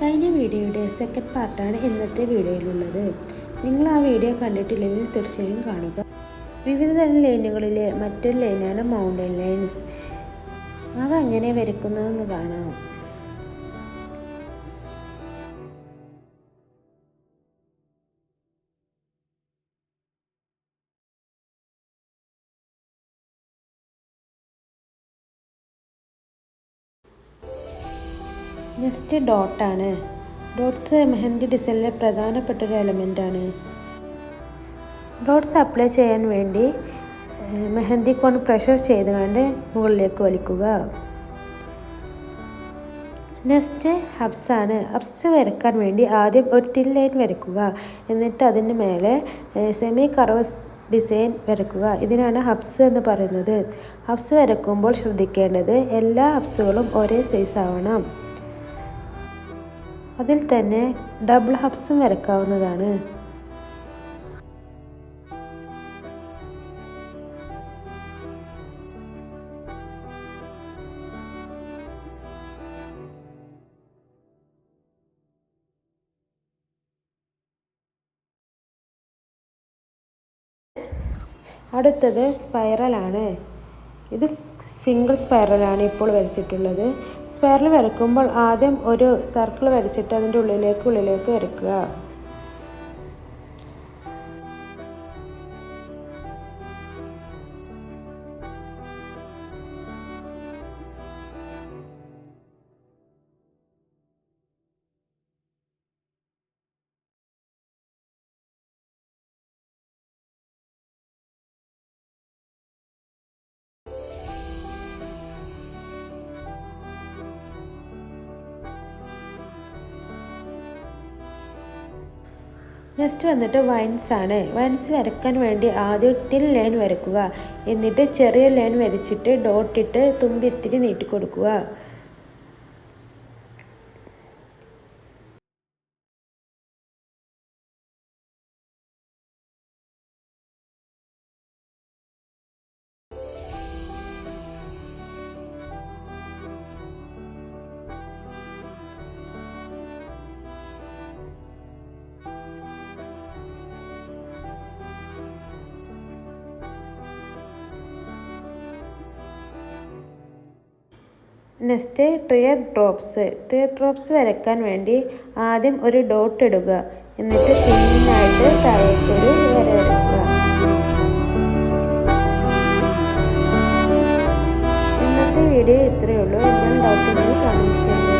കഴിഞ്ഞ വീഡിയോയുടെ സെക്കൻഡ് പാർട്ടാണ് ഇന്നത്തെ വീഡിയോയിലുള്ളത്. നിങ്ങൾ ആ വീഡിയോ കണ്ടിട്ടില്ലെങ്കിൽ തീർച്ചയായും കാണുക. വിവിധ തരം ലൈനുകളിലെ മറ്റൊരു ലൈനാണ് മൗണ്ടൻ ലൈൻസ്. അവ എങ്ങനെ വരയ്ക്കുന്നതെന്ന് കാണാം. നെക്സ്റ്റ് ഡോട്ടാണ്. ഡോട്ട്സ് മെഹന്തി ഡിസൈനിലെ പ്രധാനപ്പെട്ട ഒരു എലമെൻ്റാണ്. ഡോട്ട്സ് അപ്ലൈ ചെയ്യാൻ വേണ്ടി മെഹന്തി കോൺ പ്രഷർ ചെയ്തുകൊണ്ട് മുകളിലേക്ക് വലിക്കുക. നെക്സ്റ്റ് ഹബ്സ് ആണ്. ഹബ്സ് വരയ്ക്കാൻ വേണ്ടി ആദ്യം ഒരു തിൻ ലൈൻ വരയ്ക്കുക. എന്നിട്ട് അതിന് മേലെ സെമി കർവ് ഡിസൈൻ വരയ്ക്കുക. ഇതിനാണ് ഹബ്സ് എന്ന് പറയുന്നത്. ഹബ്സ് വരയ്ക്കുമ്പോൾ ശ്രദ്ധിക്കേണ്ടത് എല്ലാ ഹബ്സുകളും ഒരേ സൈസ് ആവണം. അതിൽ തന്നെ ഡബിൾ ഹബ്സും വരയ്ക്കാവുന്നതാണ്. അടുത്തത് സ്പൈറലാണ്. ഇത് സിംഗിൾ സ്പൈറലാണ് ഇപ്പോൾ വരച്ചിട്ടുള്ളത്. സ്പൈറൽ വരയ്ക്കുമ്പോൾ ആദ്യം ഒരു സർക്കിൾ വരച്ചിട്ട് അതിൻ്റെ ഉള്ളിലേക്ക് വരയ്ക്കുക. നെക്സ്റ്റ് വന്നിട്ട് വൈൻസ് ആണ്. വൈൻസ് വരയ്ക്കാൻ വേണ്ടി ആദ്യം തിൻ ലൈൻ വരയ്ക്കുക. എന്നിട്ട് ചെറിയ ലൈൻ വരച്ചിട്ട് ഡോട്ടിട്ട് തുമ്പി ഇത്തിരി നീട്ടിക്കൊടുക്കുക. നെക്സ്റ്റ് ടിയർ ഡ്രോപ്സ് വരയ്ക്കാൻ വേണ്ടി ആദ്യം ഒരു ഡോട്ട് ഇടുക. എന്നിട്ട് തിന്നായിട്ട് താഴേക്കൊരു വര വരയ്ക്കുക. ഇന്നത്തെ വീഡിയോ ഇത്രയേ ഉള്ളൂ. എന്തെങ്കിലും ഡൗട്ട് ഉണ്ടെങ്കിൽ കമൻറ്റ് ചെയ്യുക.